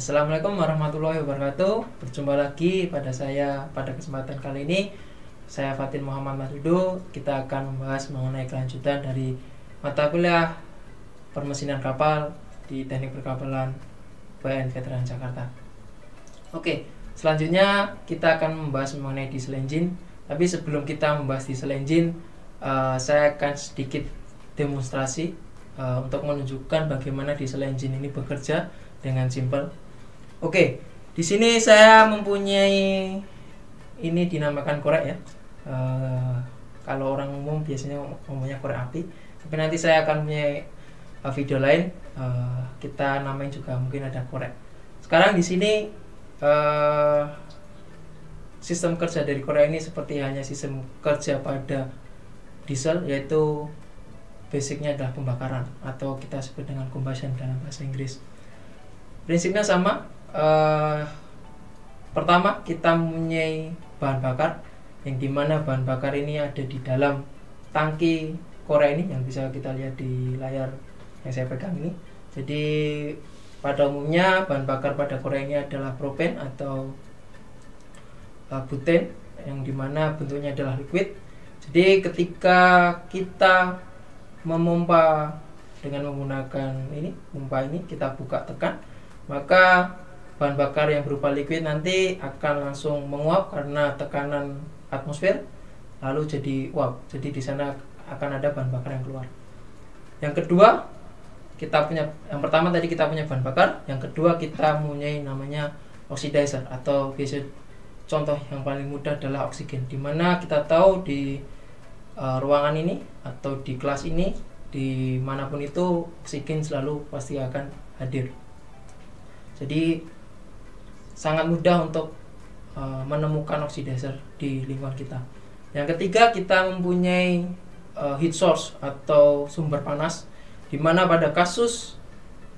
Assalamualaikum warahmatullahi wabarakatuh. Berjumpa lagi pada saya pada kesempatan kali ini. Saya Fatin Muhammad Madudo. Kita akan membahas mengenai kelanjutan dari mata kuliah permesinan kapal di Teknik Perkapalan UPN Veteran Jakarta. Oke, selanjutnya kita akan membahas mengenai diesel engine. Tapi sebelum kita membahas diesel engine, saya akan sedikit demonstrasi untuk menunjukkan bagaimana diesel engine ini bekerja dengan simple. Oke, di sini saya mempunyai ini dinamakan korek ya. Kalau orang umum biasanya ngomongnya korek api, tapi nanti saya akan punya video lain. Kita namain juga mungkin ada korek. Sekarang di sini sistem kerja dari korek ini seperti hanya sistem kerja pada diesel, yaitu basicnya adalah pembakaran atau kita sebut dengan combustion dalam bahasa Inggris. Prinsipnya sama. Pertama kita mempunyai bahan bakar, yang dimana bahan bakar ini ada di dalam tangki korek ini yang bisa kita lihat di layar yang saya pegang ini. Jadi pada umumnya bahan bakar pada korek ini adalah propen atau buten, yang dimana bentuknya adalah liquid. Jadi ketika kita memompa dengan menggunakan pompa ini, kita buka tekan, maka bahan bakar yang berupa liquid nanti akan langsung menguap karena tekanan atmosfer, lalu jadi uap. Jadi di sana akan ada bahan bakar yang keluar. Yang kedua, yang pertama tadi kita punya bahan bakar, yang kedua kita mempunyai namanya oxidizer, atau biasa contoh yang paling mudah adalah oksigen. Dimana kita tahu di ruangan ini atau di kelas ini, dimanapun itu oksigen selalu pasti akan hadir. Jadi sangat mudah untuk menemukan oxidizer di lingkungan kita. Yang ketiga, kita mempunyai heat source atau sumber panas, di mana pada kasus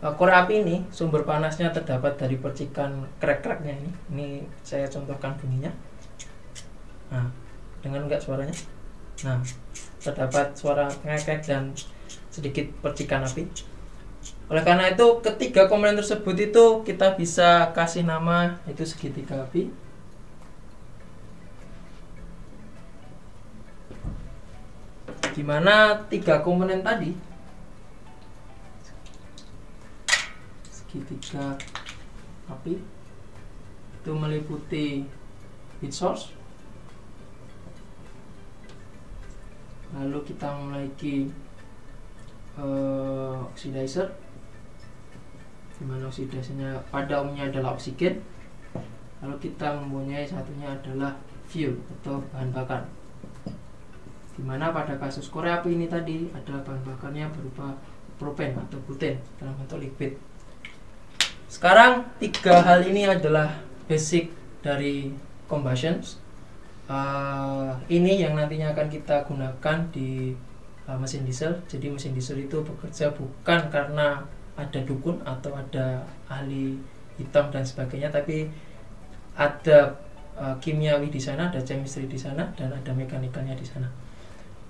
korek api ini sumber panasnya terdapat dari percikan krek-kreknya ini. Ini saya contohkan bunyinya. Nah, dengar nggak suaranya? Nah, terdapat suara krek-krek dan sedikit percikan api. Oleh karena itu, ketiga komponen tersebut itu kita bisa kasih nama itu segitiga api. Dimana tiga komponen tadi, segitiga api itu meliputi heat source, lalu kita memiliki oxidizer, dimana oksidasinya pada umumnya adalah oksigen, lalu kita mempunyai satunya adalah fuel atau bahan bakar, dimana pada kasus korek api ini tadi ada bahan bakarnya berupa propen atau buten dalam bentuk liquid. Sekarang tiga hal ini adalah basic dari combustion. Ini yang nantinya akan kita gunakan di mesin diesel. Jadi mesin diesel itu bekerja bukan karena ada dukun atau ada ahli hitam dan sebagainya, tapi ada kimiawi di sana, ada chemistry di sana, dan ada mekanikalnya di sana.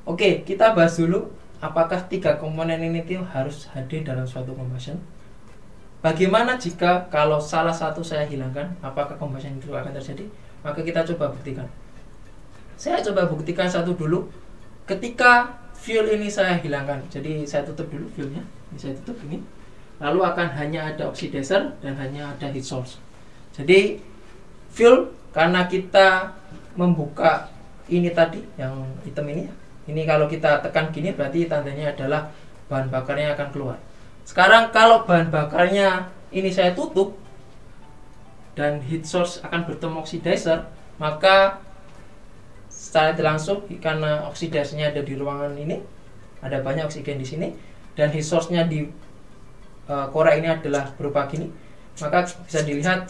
Oke, kita bahas dulu apakah tiga komponen ini tuh harus hadir dalam suatu combustion. Bagaimana jika kalau salah satu saya hilangkan, apakah combustion itu akan terjadi? Maka kita coba buktikan. Saya coba buktikan satu dulu. Ketika fuel ini saya hilangkan, jadi saya tutup dulu fuelnya, ini saya tutup ini, lalu akan hanya ada oxidizer dan hanya ada heat source. Jadi fuel, karena kita membuka ini tadi yang hitam ini kalau kita tekan gini berarti tandanya adalah bahan bakarnya akan keluar. Sekarang kalau bahan bakarnya ini saya tutup dan heat source akan bertemu oxidizer, maka secara langsung karena oksidasinya ada di ruangan ini, ada banyak oksigen di sini, dan heat source-nya di korek ini adalah berupa gini, maka bisa dilihat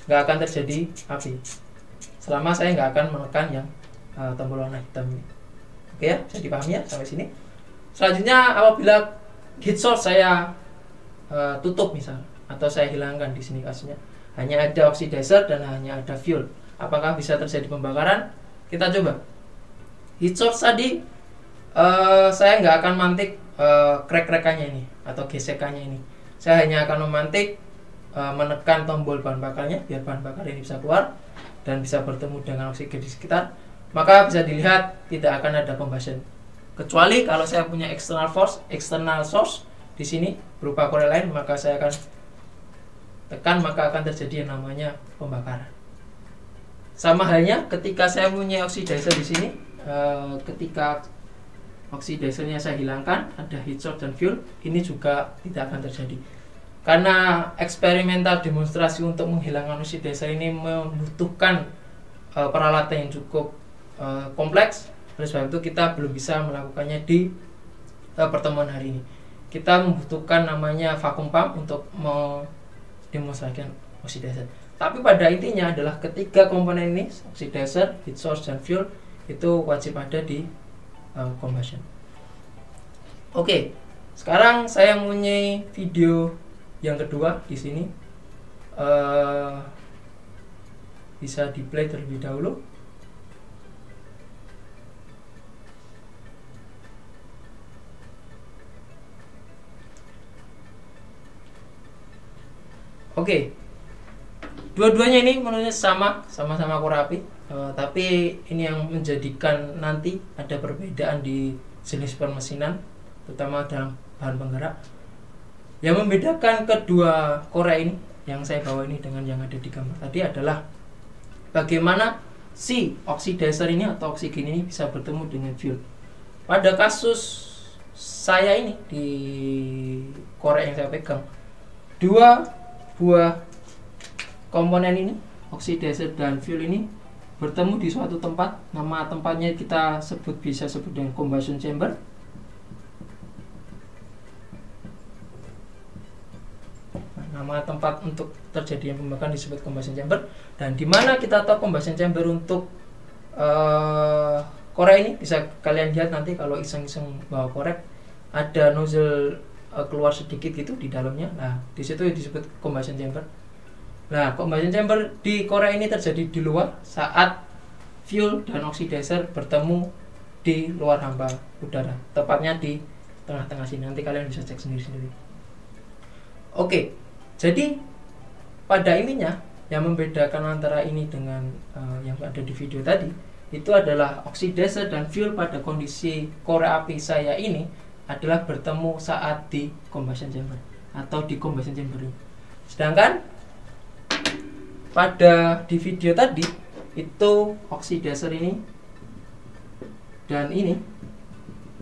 nggak akan terjadi api selama saya nggak akan menekan yang tombol warna hitam ini. Oke ya, bisa dipahami ya sampai sini. Selanjutnya, apabila heat source saya tutup misal, atau saya hilangkan, di sini kasusnya hanya ada oxidizer dan hanya ada fuel, apakah bisa terjadi pembakaran? Kita coba. Heat source tadi saya nggak akan mantik krek-krekannya ini atau gesekannya ini. Saya hanya akan memantik menekan tombol bahan bakarnya biar bahan bakar ini bisa keluar dan bisa bertemu dengan oksigen di sekitar, maka bisa dilihat tidak akan ada combustion. Kecuali kalau saya punya external force, external source di sini berupa korek lain, maka saya akan tekan, maka akan terjadi yang namanya pembakaran. Sama halnya ketika saya punya oxidizer di sini, ketika oxidizernya saya hilangkan, ada heat source dan fuel, ini juga tidak akan terjadi. Karena eksperimental demonstrasi untuk menghilangkan oxidizer ini membutuhkan peralatan yang cukup kompleks, oleh sebab itu kita belum bisa melakukannya di pertemuan hari ini. Kita membutuhkan namanya vacuum pump untuk mendemonstrasikan oxidizer. Tapi pada intinya adalah ketiga komponen ini, oxidizer, heat source, dan fuel, itu wajib ada di combustion. Oke, sekarang saya mempunyai video yang kedua di sini. Bisa di play terlebih dahulu. Oke, dua-duanya ini menurutnya sama-sama korek api, tapi ini yang menjadikan nanti ada perbedaan di jenis permesinan, terutama dalam bahan penggerak. Yang membedakan kedua korek ini yang saya bawa ini dengan yang ada di gambar tadi adalah bagaimana si oxidizer ini atau oksigen ini bisa bertemu dengan fuel. Pada kasus saya ini di korek yang saya pegang, dua buah komponen ini, oxidizer dan fuel ini bertemu di suatu tempat. Nama tempatnya kita bisa sebut dengan combustion chamber. Nama tempat untuk terjadinya pembakaran disebut combustion chamber. Dan di mana kita tahu combustion chamber untuk korek ini, bisa kalian lihat nanti kalau iseng-iseng bawa korek, ada nozzle keluar sedikit gitu di dalamnya. Nah, di situ disebut combustion chamber. Nah, combustion chamber di korek ini terjadi di luar saat fuel dan oxidizer bertemu di luar hampa udara, tepatnya di tengah-tengah sini. Nanti kalian bisa cek sendiri-sendiri. Oke, jadi pada intinya yang membedakan antara ini dengan yang ada di video tadi, itu adalah oxidizer dan fuel pada kondisi korek api saya ini adalah bertemu saat di combustion chamber atau di combustion chamber ini. Sedangkan pada di video tadi itu oxidizer ini dan ini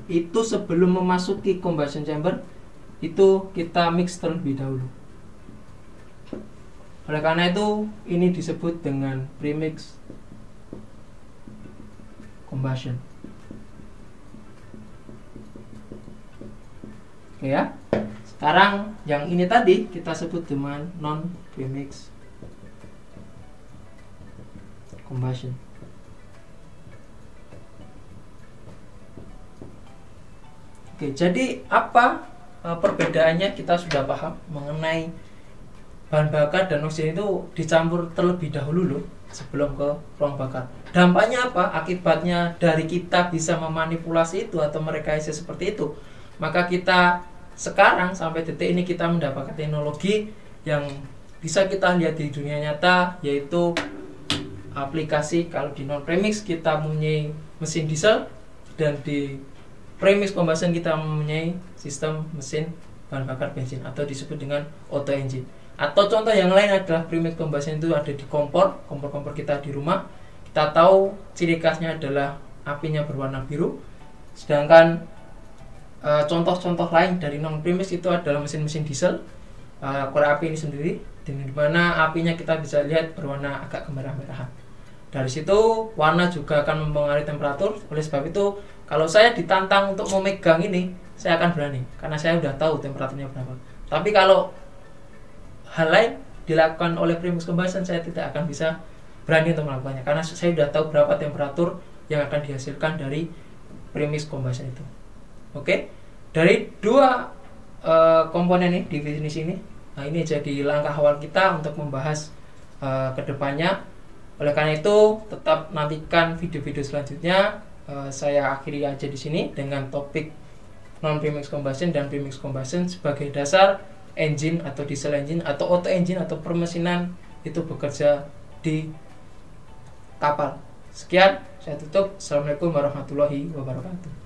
itu sebelum memasuki combustion chamber itu kita mix terlebih dahulu. Oleh karena itu ini disebut dengan premix combustion. Oke ya. Sekarang yang ini tadi kita sebut dengan non premix combustion. Oke, jadi apa perbedaannya kita sudah paham mengenai bahan bakar dan oksigen itu dicampur terlebih dahulu loh sebelum ke ruang bakar. Dampaknya apa? Akibatnya dari kita bisa memanipulasi itu atau merekayasa seperti itu, maka kita sekarang sampai detik ini kita mendapatkan teknologi yang bisa kita lihat di dunia nyata, yaitu aplikasi. Kalau di non premix kita mempunyai mesin diesel dan di premix combustion kita mempunyai sistem mesin bahan bakar bensin atau disebut dengan auto engine. Atau contoh yang lain adalah premix combustion itu ada di kompor kita di rumah. Kita tahu ciri khasnya adalah apinya berwarna biru. Sedangkan contoh-contoh lain dari non premix itu adalah mesin-mesin diesel, korek api ini sendiri, di mana apinya kita bisa lihat berwarna agak kemerah-merahan. Dari situ warna juga akan mempengaruhi temperatur. Oleh sebab itu kalau saya ditantang untuk memegang ini, saya akan berani karena saya sudah tahu temperaturnya berapa. Tapi kalau hal lain dilakukan oleh premix combustion, saya tidak akan bisa berani untuk melakukannya karena saya sudah tahu berapa temperatur yang akan dihasilkan dari premix combustion itu. Oke, dari dua komponen ini, definisi ini, nah ini jadi langkah awal kita untuk membahas kedepannya. Oleh karena itu, tetap nantikan video-video selanjutnya. Saya akhiri aja di sini dengan topik non premix combustion dan premix combustion sebagai dasar engine atau diesel engine atau auto engine atau permesinan itu bekerja di kapal. Sekian, saya tutup. Assalamualaikum warahmatullahi wabarakatuh.